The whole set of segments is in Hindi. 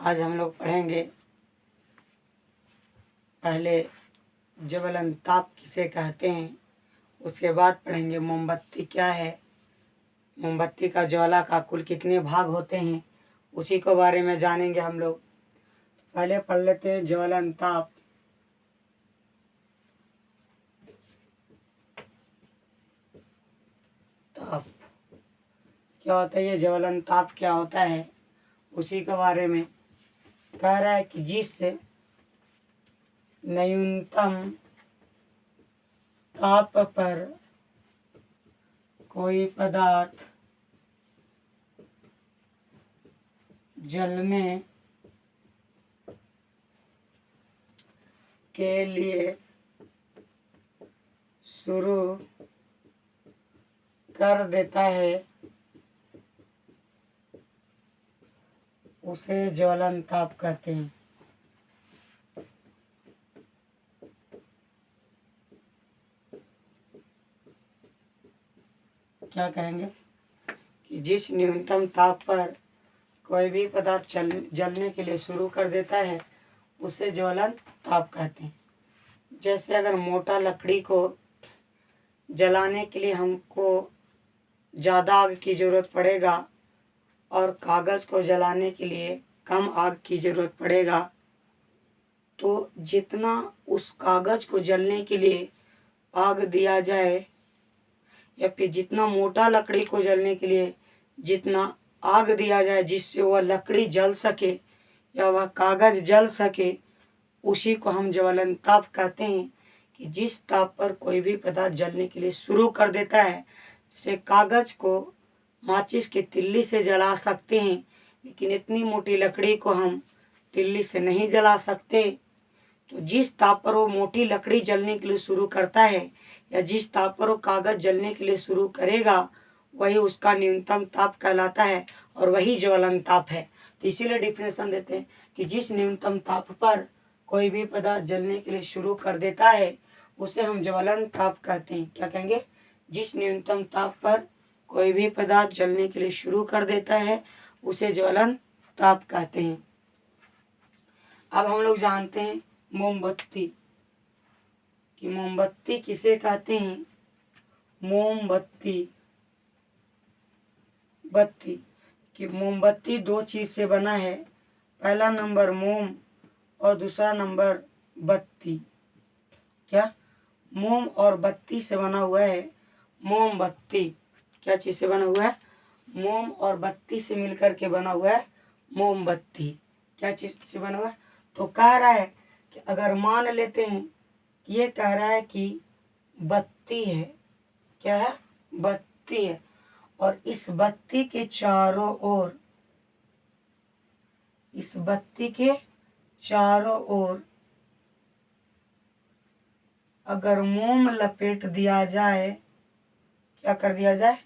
आज हम लोग पढ़ेंगे पहले ज्वलन ताप किसे कहते हैं, उसके बाद पढ़ेंगे मोमबत्ती क्या है, मोमबत्ती का ज्वाला का कुल कितने भाग होते हैं, उसी के बारे में जानेंगे हम लोग। पहले पढ़ लेते हैं ज्वलन ताप। ताप क्या होता है, ये ज्वलन ताप क्या होता है, उसी के बारे में कह रहा है कि जिस न्यूनतम ताप पर कोई पदार्थ जलने के लिए शुरू कर देता है उसे ज्वलन ताप कहते हैं। क्या कहेंगे कि जिस न्यूनतम ताप पर कोई भी पदार्थ जलने के लिए शुरू कर देता है उसे ज्वलन ताप कहते हैं। जैसे अगर मोटा लकड़ी को जलाने के लिए हमको ज़्यादा आग की ज़रूरत पड़ेगा और कागज़ को जलाने के लिए कम आग की ज़रूरत पड़ेगा, तो जितना उस कागज़ को जलने के लिए आग दिया जाए या फिर जितना मोटा लकड़ी को जलने के लिए जितना आग दिया जाए जिससे वह लकड़ी जल सके या वह कागज़ जल सके, उसी को हम ज्वलन ताप कहते हैं। कि जिस ताप पर कोई भी पदार्थ जलने के लिए शुरू कर देता है, जैसे कागज़ को माचिस की तिल्ली से जला सकते हैं, लेकिन इतनी मोटी लकड़ी को हम तिल्ली से नहीं जला सकते। तो जिस ताप पर वो मोटी लकड़ी जलने के लिए शुरू करता है या जिस ताप पर वो कागज़ जलने के लिए शुरू करेगा, वही उसका न्यूनतम ताप कहलाता है और वही ज्वलन ताप है। तो इसीलिए डिफिनेशन देते हैं कि जिस न्यूनतम ताप पर कोई भी पदार्थ जलने के लिए शुरू कर देता है उसे हम ज्वलन ताप कहते हैं। क्या कहेंगे? जिस न्यूनतम ताप पर कोई भी पदार्थ जलने के लिए शुरू कर देता है उसे ज्वलन ताप कहते हैं। अब हम लोग जानते हैं मोमबत्ती, कि मोमबत्ती किसे कहते हैं। मोमबत्ती कि मोमबत्ती दो चीज़ से बना है, पहला नंबर मोम और दूसरा नंबर बत्ती। क्या? मोम और बत्ती से बना हुआ है मोमबत्ती। क्या चीज़ से बना हुआ है? मोम और बत्ती से मिलकर के बना हुआ है मोमबत्ती। क्या चीज़ से बना हुआ है? तो कह रहा है कि अगर मान लेते हैं, ये कह रहा है कि बत्ती है। क्या है? बत्ती है और इस बत्ती के चारों ओर, इस बत्ती के चारों ओर अगर मोम लपेट दिया जाए, क्या कर दिया जाए?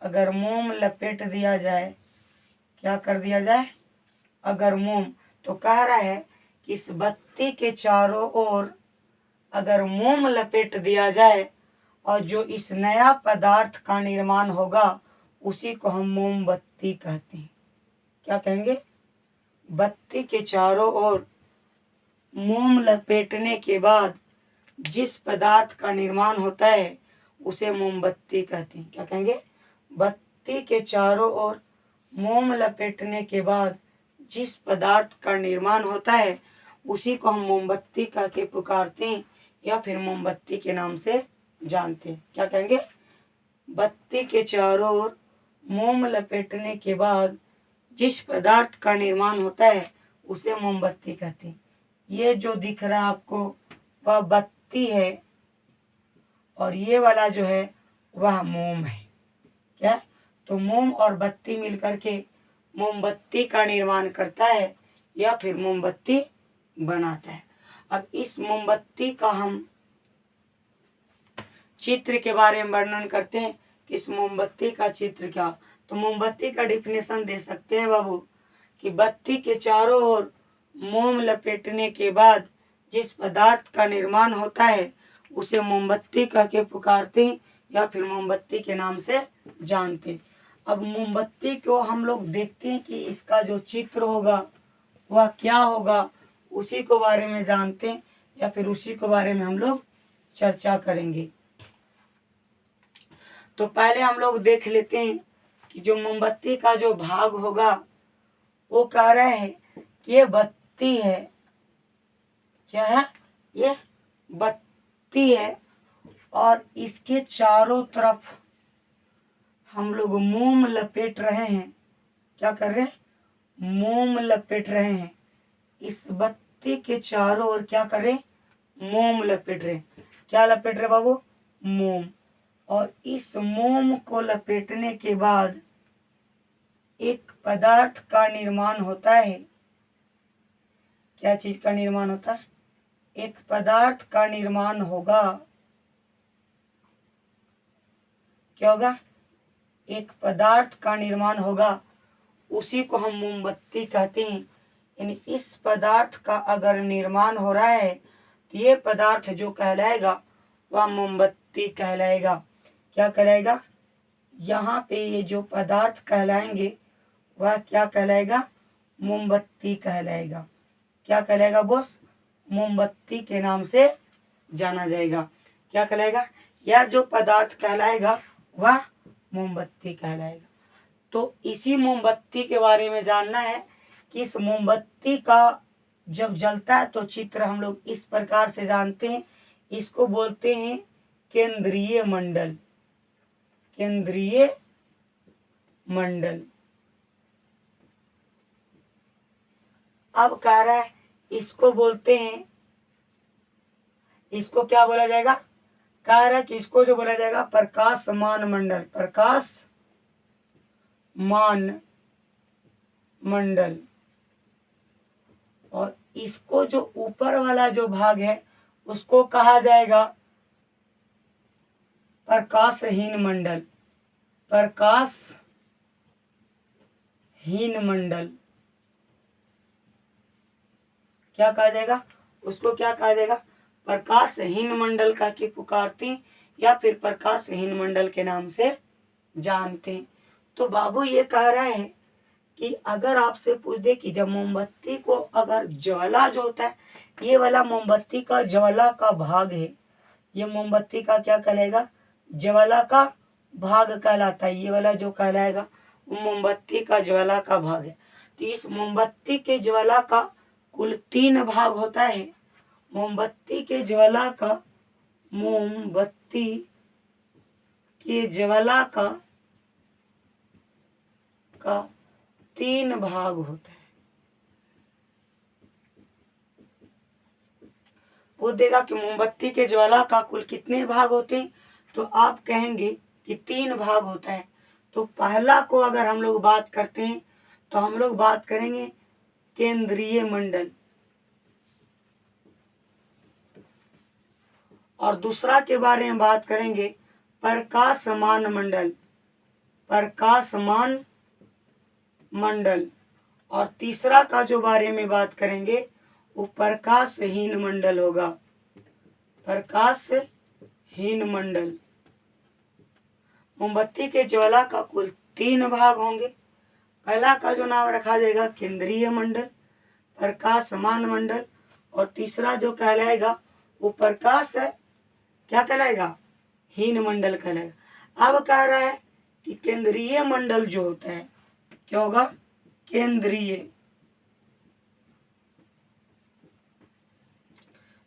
अगर मोम लपेट दिया जाए, क्या कर दिया जाए? अगर मोम, तो कह रहा है कि इस बत्ती के चारों ओर अगर मोम लपेट दिया जाए और जो इस नया पदार्थ का निर्माण होगा उसी को हम मोमबत्ती कहते हैं। क्या कहेंगे? बत्ती के चारों ओर मोम लपेटने के बाद जिस पदार्थ का निर्माण होता है उसे मोमबत्ती कहते हैं। क्या कहेंगे? बत्ती के चारों ओर मोम लपेटने के बाद जिस पदार्थ का निर्माण होता है उसी को हम मोमबत्ती कह के पुकारते हैं या फिर मोमबत्ती के नाम से जानते हैं। क्या कहेंगे? बत्ती के चारों ओर मोम लपेटने के बाद जिस पदार्थ का निर्माण होता है उसे मोमबत्ती कहते हैं। ये जो दिख रहा है आपको वह बत्ती है और ये वाला जो है वह मोम है। क्या? तो मोम और बत्ती मिलकर के मोमबत्ती का निर्माण करता है या फिर मोमबत्ती बनाता है। अब इस मोमबत्ती का हम चित्र के बारे में वर्णन करते हैं कि इस मोमबत्ती का चित्र क्या। तो मोमबत्ती का डिफिनेशन दे सकते हैं बाबू कि बत्ती के चारों ओर मोम लपेटने के बाद जिस पदार्थ का निर्माण होता है उसे मोमबत्ती कह के पुकारते हैं या फिर मोमबत्ती के नाम से जानते हैं। अब मोमबत्ती को हम लोग देखते हैं कि इसका जो चित्र होगा वह क्या होगा, उसी के बारे में जानते हैं या फिर उसी के बारे में हम लोग चर्चा करेंगे। तो पहले हम लोग देख लेते हैं कि जो मोमबत्ती का जो भाग होगा वो कह रहे हैं कि ये बत्ती है। क्या है? ये बत्ती है और इसके चारों तरफ हम लोग मोम लपेट रहे हैं। क्या कर रहे हैं? मोम लपेट रहे हैं। इस बत्ती के चारों ओर क्या कर रहे हैं? मोम लपेट रहे हैं। क्या लपेट रहे बाबू? मोम। और इस मोम को लपेटने के बाद एक पदार्थ का निर्माण होता है। क्या चीज का निर्माण होता है? एक पदार्थ का निर्माण होगा। क्या होगा? एक पदार्थ का निर्माण होगा, उसी को हम मोमबत्ती कहते हैं। यानी इस पदार्थ का अगर निर्माण हो रहा है तो ये पदार्थ जो कहलाएगा वह मोमबत्ती कहलाएगा। क्या कहलाएगा? यहाँ पे ये जो पदार्थ कहलाएंगे वह क्या कहलाएगा? मोमबत्ती कहलाएगा। क्या कहलाएगा बॉस? मोमबत्ती के नाम से जाना जाएगा। क्या कहलाएगा? यह जो पदार्थ कहलाएगा वह मोमबत्ती कहलाएगा। तो इसी मोमबत्ती के बारे में जानना है कि इस मोमबत्ती का जब जलता है तो चित्र हम लोग इस प्रकार से जानते हैं। इसको बोलते हैं केंद्रीय मंडल। केंद्रीय मंडल। अब कह रहा है इसको बोलते हैं, इसको क्या बोला जाएगा? कह रहा है कि इसको जो बोला जाएगा प्रकाशमान मंडल। प्रकाशमान मंडल। और इसको जो ऊपर वाला जो भाग है उसको कहा जाएगा प्रकाशहीन मंडल। प्रकाशहीन मंडल। क्या कहा जाएगा? उसको क्या कहा जाएगा? प्रकाशहीन मंडल का की पुकारते हैं या फिर प्रकाशहीन मंडल के नाम से जानते हैं। तो बाबू ये कह रहे हैं कि अगर आपसे पूछ दे कि जब मोमबत्ती को अगर ज्वाला जो होता है, ये वाला मोमबत्ती का ज्वाला का भाग है, ये मोमबत्ती का क्या कहलाएगा? ज्वाला का भाग कहलाता है। ये वाला जो कहलाएगा वो मोमबत्ती का ज्वाला का भाग है। तो इस मोमबत्ती के ज्वाला का कुल 3 भाग होता है। मोमबत्ती के ज्वाला का 3 भाग होता है। वो देगा कि मोमबत्ती के ज्वाला का कुल कितने भाग होते हैं, तो आप कहेंगे कि 3 भाग होता है। तो पहला को अगर हम लोग बात करते हैं तो हम लोग बात करेंगे केंद्रीय मंडल, और दूसरा के बारे में बात करेंगे प्रकाशमान मंडल। प्रकाशमान मंडल। और तीसरा का जो बारे में बात करेंगे वो प्रकाशहीन मंडल होगा। प्रकाशहीन मंडल। मोमबत्ती के ज्वाला का कुल 3 भाग होंगे। पहला का जो नाम रखा जाएगा केंद्रीय मंडल, प्रकाशमान मंडल, और तीसरा जो कहलाएगा वो प्रकाश है क्या कहलाएगा? हीन मंडल कहलाएगा। अब कह रहा है कि केंद्रीय मंडल जो होता है क्या होगा? केंद्रीय।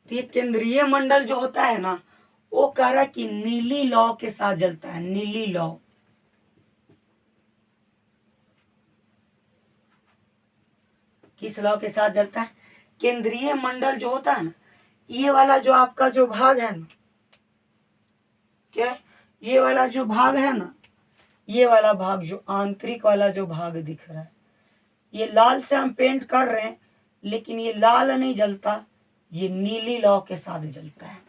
तो ये केंद्रीय मंडल जो होता है ना, वो कह रहा है कि नीली लौ के साथ जलता है। नीली लौ। किस लौ के साथ जलता है? केंद्रीय मंडल जो होता है ना, ये वाला जो आपका जो भाग है ना, क्या ये वाला जो भाग है ना, ये वाला भाग जो आंतरिक वाला जो भाग दिख रहा है, ये लाल से हम पेंट कर रहे हैं, लेकिन ये लाल नहीं जलता, ये नीली लौ के साथ जलता है।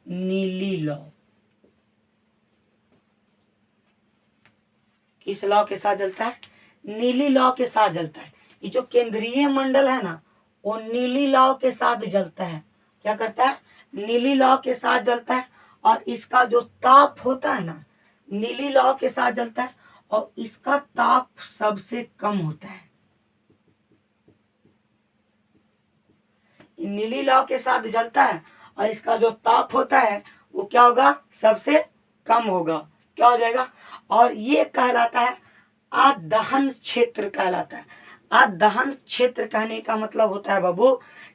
नीली लौ। किस लौ के साथ जलता है? नीली लौ के साथ जलता है। ये जो केंद्रीय मंडल है ना, वो नीली लौ के साथ जलता है। क्या करता है? नीली लौ के साथ जलता है। और इसका जो ताप होता है ना, नीली लौ के साथ जलता है और इसका ताप सबसे कम होता है। ये नीली लौ के साथ जलता है और इसका जो ताप होता है वो क्या होगा, सबसे कम होगा, क्या हो जाएगा। और ये कहलाता है अदहन क्षेत्र कहलाता है। अदहन क्षेत्र कहने का मतलब होता है बाबू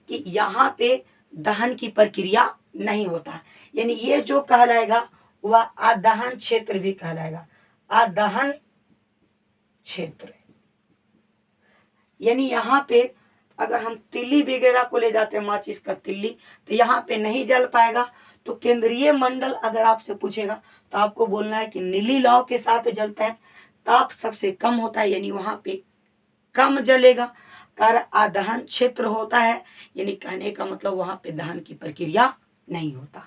कि यहाँ पे दहन की प्रक्रिया नहीं होता है, यानी ये जो कहलाएगा वह अदहन क्षेत्र भी कहलाएगा। अदहन क्षेत्र यानी यहाँ पे अगर हम तिल्ली वगैरह को ले जाते हैं, माचिस का तिल्ली, तो यहाँ पे नहीं जल पाएगा। तो केंद्रीय मंडल अगर आपसे पूछेगा तो आपको बोलना है कि नीली लौ के साथ जलता है, ताप सबसे कम होता है, यानी वहाँ पे कम जलेगा। कार्य अदहन क्षेत्र होता है, यानी कहने का मतलब वहाँ पे दहन की प्रक्रिया नहीं होता।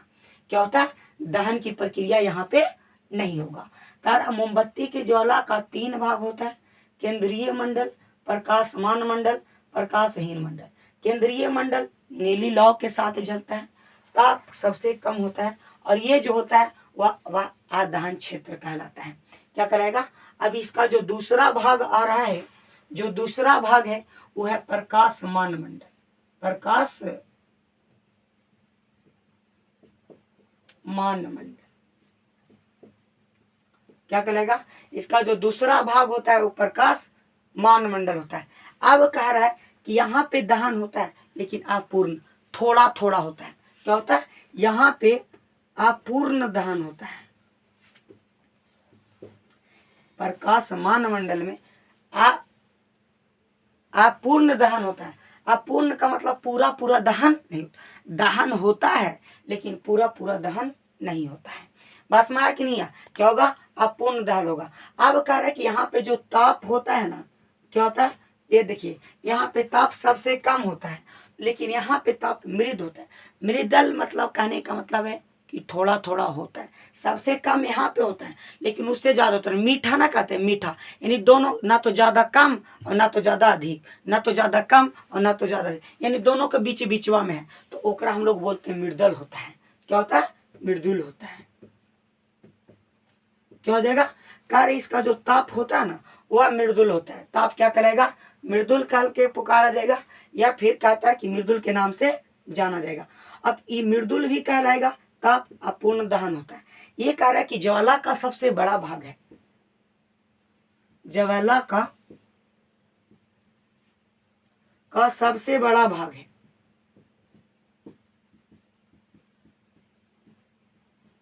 क्या होता है, दहन की प्रक्रिया यहाँ पे नहीं होगा। कार्य मोमबत्ती की ज्वाला का 3 भाग होता है, केंद्रीय मंडल, प्रकाशमान मंडल, प्रकाशहीन मंडल। केंद्रीय मंडल नीली लौ के साथ जलता है, ताप सबसे कम होता है, और ये जो होता है वह अदहन क्षेत्र कहलाता है। क्या कहलाएगा। अब इसका जो दूसरा भाग आ रहा है, जो दूसरा भाग है वो है प्रकाशमान मंडल। प्रकाशमान मंडल क्या कहलाएगा, इसका जो दूसरा भाग होता है वो प्रकाशमान मंडल होता है। अब कह रहा है कि यहाँ पे दहन होता है लेकिन अपूर्ण, थोड़ा थोड़ा होता है। क्या होता है, यहाँ पे अपूर्ण दहन होता है। प्रकाशमान मंडल में अपूर्ण दहन होता है। अपूर्ण का मतलब पूरा पूरा दहन नहीं होता, दहन होता है लेकिन पूरा पूरा दहन नहीं होता है। बस में आया कि नहीं आया, क्या होगा, अपूर्ण दहन होगा। अब कह रहा है कि यहाँ पे जो ताप होता है ना, क्या होता है, ये देखिए यहाँ पे ताप सबसे कम होता है लेकिन यहाँ पे ताप मृद होता है। मृदल मतलब कहने का मतलब है कि थोड़ा थोड़ा होता है, सबसे कम यहाँ पे होता है लेकिन उससे ज़्यादा होता है। मीठा ना कहते हैं, मीठा यानी दोनों, ना तो ज़्यादा कम और ना तो ज़्यादा अधिक, ना तो ज़्यादा कम और ना तो ज़्यादा अधिक, यानी दोनों के बीच बीचवा में है, तो ओकरा हम लोग बोलते हैं मृदल होता है। क्या होता है, मृदुल होता है। क्या हो जाएगा, कार्य इसका जो ताप होता है ना वह मृदुल होता है। ताप क्या कहलाएगा, मृदुल काल के पुकारा जाएगा, या फिर कहता है कि मृदुल के नाम से जाना जाएगा। अब ये मृदुल भी कहलाएगा, ताप अपूर्ण दहन होता है। ये कह रहा है कि ज्वाला का सबसे बड़ा भाग है, ज्वाला का सबसे बड़ा भाग है,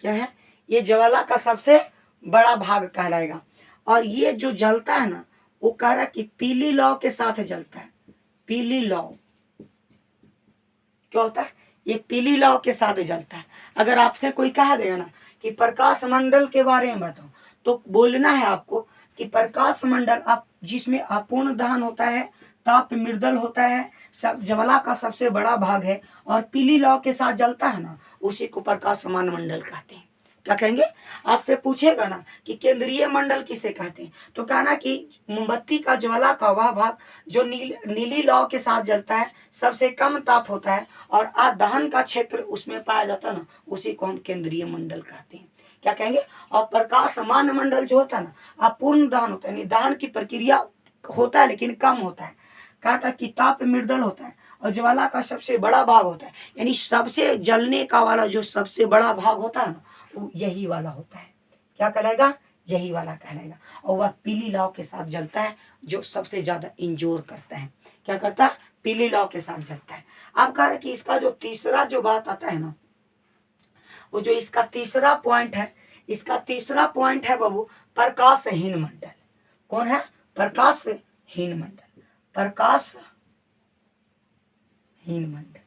क्या है, ये ज्वाला का सबसे बड़ा भाग कहलाएगा। और ये जो जलता है ना वो कह रहा है कि पीली लौ के साथ जलता है। पीली लौ क्या होता है, ये पीली लौ के साथ जलता है। अगर आपसे कोई कहा देगा ना कि प्रकाश मंडल के बारे में बताओ, तो बोलना है आपको कि प्रकाश मंडल आप जिसमें अपूर्ण दहन होता है, ताप मृदल होता है, सब ज्वाला का सबसे बड़ा भाग है और पीली लौ के साथ जलता है ना, उसी को प्रकाशमान मंडल कहते हैं। क्या कहेंगे, आपसे पूछेगा ना कि केंद्रीय मंडल किसे कहते हैं, तो कहना कि मोमबत्ती का ज्वाला का वह भाग जो नीली लौ के साथ जलता है, सबसे कम ताप होता है और अदहन का क्षेत्र उसमें पाया जाता है ना, उसी को हम केंद्रीय मंडल कहते हैं। क्या कहेंगे, और प्रकाशमान मंडल जो होता है ना, अपूर्ण दहन होता है, यानी दहन की प्रक्रिया होता है लेकिन कम होता है। कहता कि ताप मृदल होता है और ज्वाला का सबसे बड़ा भाग होता है, यानी सबसे जलने का वाला जो सबसे बड़ा भाग होता है ना वो यही वाला होता है। क्या कहलाएगा, यही वाला कहलाएगा। और वह पीली लौ के साथ जलता है जो सबसे ज्यादा इंजोर करता है। क्या करता है, पीली लौ के साथ जलता है। अब कह रहे कि इसका जो तीसरा जो बात आता है ना, वो जो इसका तीसरा पॉइंट है, इसका तीसरा पॉइंट है बाबू प्रकाशहीन मंडल। कौन है, प्रकाशहीन मंडल। प्रकाशहीन मंडल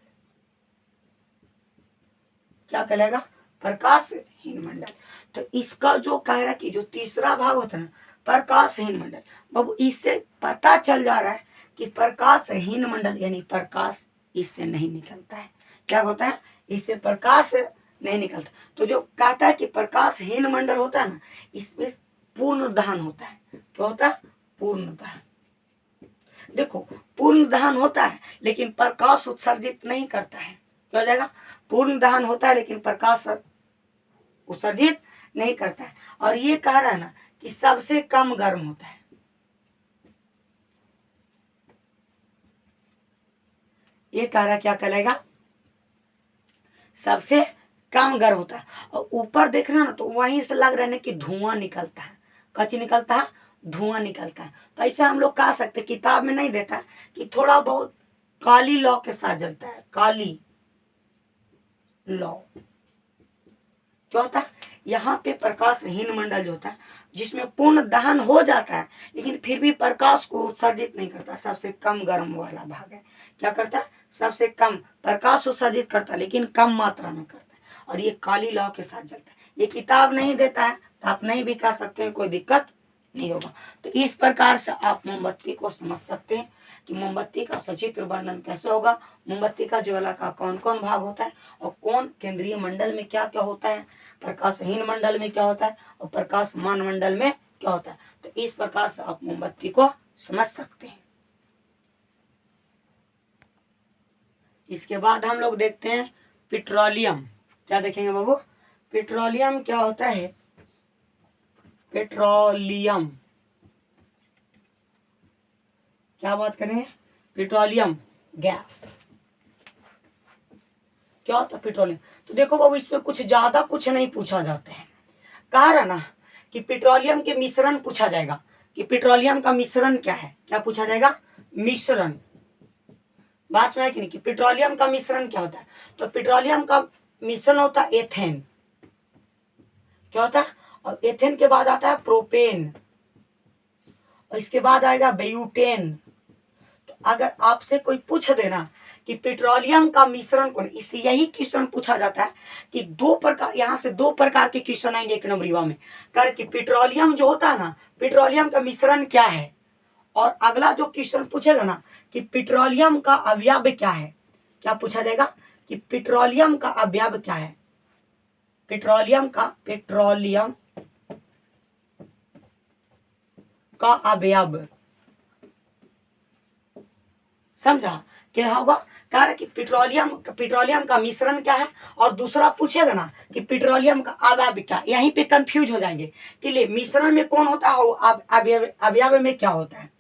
क्या कहलाएगा, प्रकाशहीन मंडल। तो इसका जो कह रहा है कि जो तीसरा भाग होता है ना प्रकाशहीन मंडल, बाबू इससे पता चल जा रहा है कि प्रकाशहीन मंडल यानी प्रकाश इससे नहीं निकलता है। क्या होता है, इससे प्रकाश नहीं निकलता। तो जो कहता है कि प्रकाशहीन मंडल होता है ना, इसमें पूर्ण दहन होता है। क्या होता है, पूर्ण दहन। देखो पूर्ण दहन होता है लेकिन प्रकाश उत्सर्जित नहीं करता है। क्या हो जाएगा, पूर्ण दहन होता है लेकिन प्रकाश उत्सर्जित नहीं करता है। और ये कह रहा है ना कि सबसे कम गर्म होता है। ये कार्य क्या कहलाएगा, सबसे कम गर्म होता है। और ऊपर देख रहे हैं ना, तो वहीं से लग रहा है कि धुआं निकलता है। कच्ची निकलता है, धुआं निकलता है। तो ऐसे हम लोग कह सकते, किताब में नहीं देता कि थोड़ा बहुत काली लौ के साथ जलता है। काली लौ क्या होता है, यहाँ पे प्रकाशहीन मंडल जो होता है, जिसमें पूर्ण दहन हो जाता है लेकिन फिर भी प्रकाश को उत्सर्जित नहीं करता, सबसे कम गर्म वाला भाग है। क्या करता है, सबसे कम प्रकाश उत्सर्जित करता है लेकिन कम मात्रा में करता है, और ये काली लौ के साथ जलता है। ये किताब नहीं देता है तो आप नहीं भी कह सकते हैं, कोई दिक्कत नहीं होगा। तो इस प्रकार से आप मोमबत्ती को समझ सकते हैं कि मोमबत्ती का सचित्र वर्णन कैसे होगा, मोमबत्ती का ज्वाला का कौन कौन भाग होता है, और कौन केंद्रीय मंडल में क्या क्या होता है, प्रकाशहीन मंडल में क्या होता है, और प्रकाशमान मंडल में क्या होता है। तो इस प्रकार से आप मोमबत्ती को समझ सकते हैं। इसके बाद हम लोग देखते हैं पेट्रोलियम। क्या देखेंगे बाबू, पेट्रोलियम क्या होता है, पेट्रोलियम क्या बात करेंगे, पेट्रोलियम गैस क्या होता है, पेट्रोलियम। तो देखो बाबू, इसमें कुछ ज्यादा कुछ नहीं पूछा जाता है। कह रहा ना कि पेट्रोलियम के मिश्रण पूछा जाएगा, कि पेट्रोलियम का मिश्रण क्या है, क्या पूछा जाएगा, मिश्रण। बात में है कि नहीं, कि पेट्रोलियम का मिश्रण क्या होता है। तो पेट्रोलियम का मिश्रण होता है एथेन। क्या होता है, और एथेन के बाद आता है प्रोपेन, और इसके बाद आएगा ब्यूटेन। तो अगर आपसे कोई पूछ देना कि पेट्रोलियम का मिश्रण कौन, इस यही क्वेश्चन पूछा जाता है कि दो प्रकार, यहाँ से दो प्रकार के क्वेश्चन आएंगे एक नंबर में, कर कि पेट्रोलियम जो होता है ना, पेट्रोलियम का मिश्रण क्या है। और अगला जो क्वेश्चन पूछेगा ना कि पेट्रोलियम का अवयव क्या है, क्या पूछा जाएगा कि पेट्रोलियम का अवयव क्या है, पेट्रोलियम का अवयव। समझा क्या होगा, कह रहे कि पेट्रोलियम का मिश्रण क्या है, और दूसरा पूछेगा ना कि पेट्रोलियम का अवयव क्या। यहीं पे कंफ्यूज हो जाएंगे कि ले मिश्रण में कौन होता है, अवयव में क्या होता है।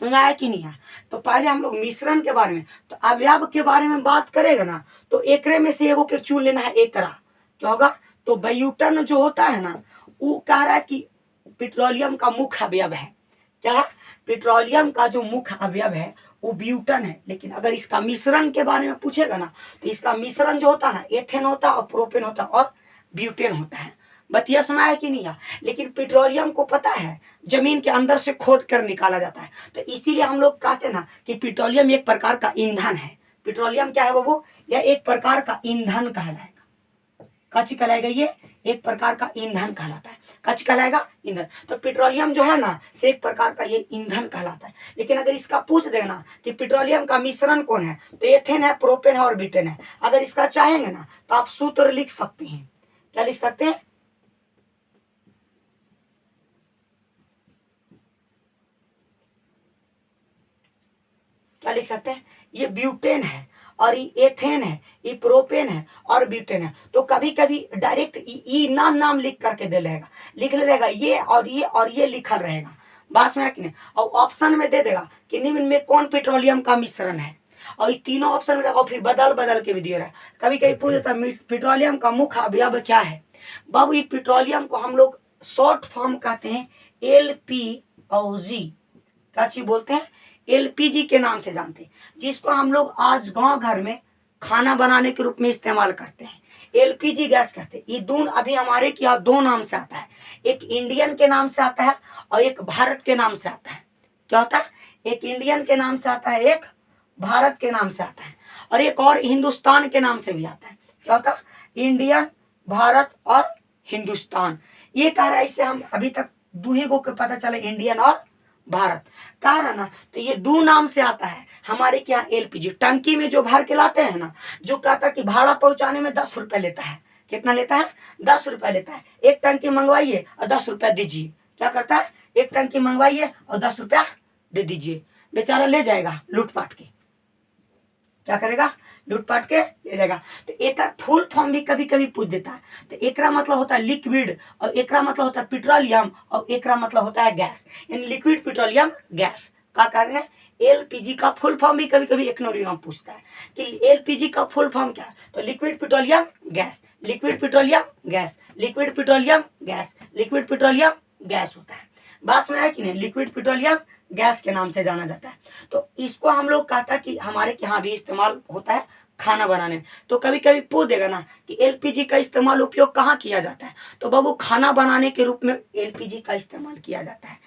सुना है कि नहीं है। तो पहले हम लोग मिश्रण के बारे में, तो अवयव के बारे में बात करेगा ना, तो एकरे में से एगो के चुन लेना है। एकरा क्या होगा, तो ब्यूटेन जो होता है ना, वो कह रहा है कि पेट्रोलियम का मुख्य अवयव है। क्या है, पेट्रोलियम का जो मुख्य अवयव है वो ब्यूटेन है। लेकिन अगर इसका मिश्रण के बारे में पूछेगा ना, तो इसका मिश्रण जो होता है ना, एथेन होता है और प्रोपेन होता है और ब्यूटेन होता है। बतिया सुना है कि नहीं है। लेकिन पेट्रोलियम को पता है जमीन के अंदर से खोद कर निकाला जाता है, तो इसीलिए हम लोग कहते हैं ना कि पेट्रोलियम एक प्रकार का ईंधन है। पेट्रोलियम क्या है बाबू, यह एक प्रकार का ईंधन कहलाएगा। कच्च कहलाएगा, ये एक प्रकार का ईंधन कहलाता है। कच्च कहलाएगा ईंधन। तो पेट्रोलियम जो है ना, से एक प्रकार का ये ईंधन कहलाता है। लेकिन अगर इसका पूछ देना कि पेट्रोलियम का मिश्रण कौन है, तो एथेन है, प्रोपेन है और ब्यूटेन है। अगर इसका चाहेंगे ना तो आप सूत्र लिख सकते हैं। क्या लिख सकते हैं, क्या लिख सकते हैं, ये ब्यूटेन है और ये एथेन है, ये प्रोपेन है और ब्यूटेन है। तो कभी कभी डायरेक्ट ई नाम लिख करके दे रहेगा, लिख रहेगा ये और ये लिखल रहेगा। बात में कि नहीं। और ऑप्शन में दे देगा कि निम्न में कौन पेट्रोलियम का मिश्रण है, और ये तीनों ऑप्शन में रहेगा। और फिर बदल के भी दिया रहा है। कभी कभी पूछ देता है पेट्रोलियम का मुख्य अवयव क्या है। बाबू, ये पेट्रोलियम को हम लोग शॉर्ट फॉर्म कहते हैं LPG। क्या चीज बोलते हैं, LPG के नाम से जानते हैं, जिसको हम लोग आज गांव घर में खाना बनाने के रूप में इस्तेमाल करते हैं। LPG गैस कहते हैं। ये दोनों अभी हमारे यहाँ दो नाम से आता है, एक इंडियन के नाम से आता है और एक भारत के नाम से आता है। क्या होता है, एक इंडियन के नाम से आता है, एक भारत के नाम से आता है, और एक और हिंदुस्तान के नाम से भी आता है। क्या होता है, इंडियन, भारत और हिंदुस्तान। ये कह रहा है, इससे हम अभी तक दो ही को पता चला, इंडियन और भारत। कह रहा ना, तो ये दो नाम से आता है हमारे क्या, LPG। टंकी में जो भर के लाते हैं ना, जो कहता है कि भाड़ा पहुंचाने में 10 रुपए लेता है। कितना लेता है, 10 रुपए लेता है। एक टंकी मंगवाइए और 10 रुपया दीजिए। क्या करता है, एक टंकी मंगवाइए और 10 रुपया दे दीजिए। बेचारा ले जाएगा लूटपाट के। क्या करेगा, लूटपाट के ले जाएगा। तो एक फुल फॉर्म भी कभी कभी पूछ देता है। तो एकरा मतलब होता है लिक्विड, और एकरा मतलब होता है पेट्रोलियम, और एकरा मतलब होता है गैस, यानी लिक्विड पेट्रोलियम गैस। क्या करेंगे, एलपीजी का फुल फॉर्म भी कभी कभी एक एग्जाम पूछता है कि एलपीजी का फुल फॉर्म क्या है, तो liquid petroleum gas, liquid petroleum gas, liquid petroleum gas, liquid petroleum gas होता है। बात में है कि नहीं, लिक्विड पेट्रोलियम गैस के नाम से जाना जाता है। तो इसको हम लोग कहता है कि हमारे यहाँ भी इस्तेमाल होता है खाना बनाने में। तो कभी कभी पूछ देगा ना कि एलपीजी का इस्तेमाल उपयोग कहाँ किया जाता है, तो बाबू खाना बनाने के रूप में एलपीजी का इस्तेमाल किया जाता है।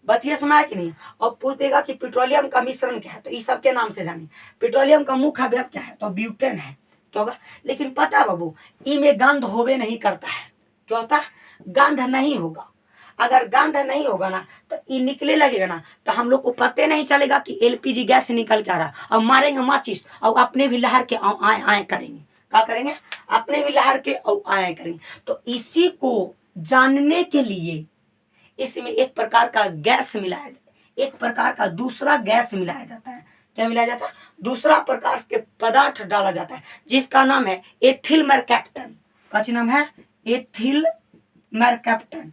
बतिया समय कि नहीं। और पूछ देगा कि पेट्रोलियम का मिश्रण क्या है, तो इस सब के नाम से जानिए। पेट्रोलियम का मुख्य अवयव क्या है, तो ब्यूटेन है। क्या होगा, लेकिन पता बाबू ई में गंध होवे नहीं करता है। क्या होता है, गंध नहीं होगा। अगर गंध नहीं होगा ना तो ये निकले लगेगा ना, तो हम लोग को पता नहीं चलेगा कि एलपीजी गैस निकल के आ रहा। और मारेंगे माचिस और अपने भी लहर के आए आए करेंगे। क्या करेंगे, अपने भी लहर के आए करेंगे। तो इसी को जानने के लिए इसमें एक प्रकार का गैस मिलाया जाता है, एक प्रकार का दूसरा गैस मिलाया जाता है। क्या मिलाया जाता है, दूसरा प्रकार के पदार्थ डाला जाता है जिसका नाम है एथिल मरकैप्टन। का नाम है एथिल मरकैप्टन।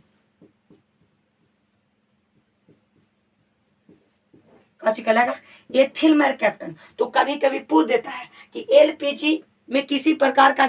कहलाएगा एथिल मरकैप्टन। तो कभी कभी पूछ देता है कि एलपीजी में किसी प्रकार का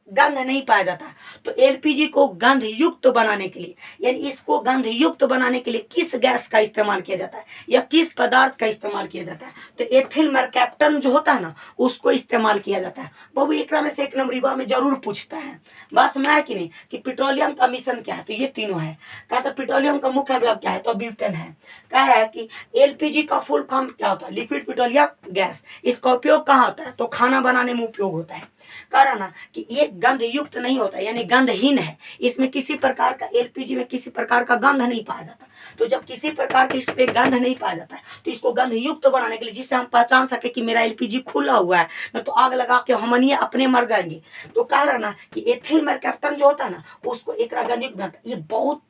गंध नहीं पाया जाता, तो एलपीजी को गंध युक्त बनाने के लिए, यानी इसको गंध युक्त बनाने के लिए किस गैस का इस्तेमाल किया जाता है या किस पदार्थ का इस्तेमाल किया जाता है, तो एथिल मरकैप्टन जो होता है ना उसको इस्तेमाल किया जाता है। बाबू एक में से एक नंबर में जरूर पूछता है। बात समझ है कि नहीं, कि पेट्रोलियम का मिश्रण क्या है, तो ये तीनों है। कहा था पेट्रोलियम का मुख्य अवयव क्या है, तो ब्यूटेन है। कह रहा है कि एलपीजी का फुल फॉर्म क्या होता है, लिक्विड पेट्रोलियम गैस। इसका उपयोग कहाँ होता है, तो खाना बनाने में उपयोग होता है। कह रहा ना कि ये गंध युक्त नहीं होता, यानी गंधहीन है। इसमें किसी प्रकार का, एलपीजी में किसी प्रकार का गंध नहीं पाया जाता। तो जब किसी प्रकार के इस पे गंध नहीं पाया जाता है, तो इसको गंध युक्त बनाने के लिए, जिससे हम पहचान सके कि मेरा एलपीजी खुला हुआ है, न तो आग लगा के हमनिए अपने मर जाएंगे। तो कह रहा ना कि एथिल मरकैप्टन जो होता है ना उसको एक गंध युक्त बनाता है। ये बहुत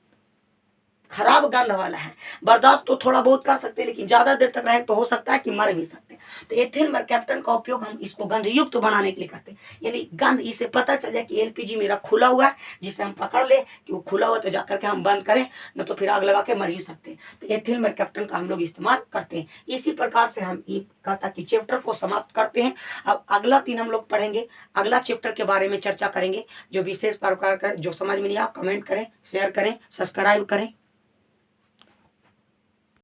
खराब गंध वाला है, बर्दाश्त तो थोड़ा बहुत कर सकते हैं, लेकिन ज्यादा देर तक रहे तो हो सकता है कि मर भी सकते हैं। तो एथिल मरकैप्टन का उपयोग हम इसको गंध युक्त बनाने के लिए करते हैं। यानी गंध, इसे पता चल जाए कि एलपीजी मेरा खुला हुआ है, जिसे हम पकड़ ले कि वो खुला हुआ, तो जाकर के हम बंद करें, न तो फिर आग लगा के मर ही सकते हैं। तो एथिल मरकैप्टन का हम लोग इस्तेमाल करते हैं। इसी प्रकार से हम ये कहता कि चैप्टर को समाप्त करते हैं। अब अगला 3 हम लोग पढ़ेंगे, अगला चैप्टर के बारे में चर्चा करेंगे। जो विशेष प्रकार का जो समझ में नहीं आया कमेंट करें, शेयर करें, सब्सक्राइब करें।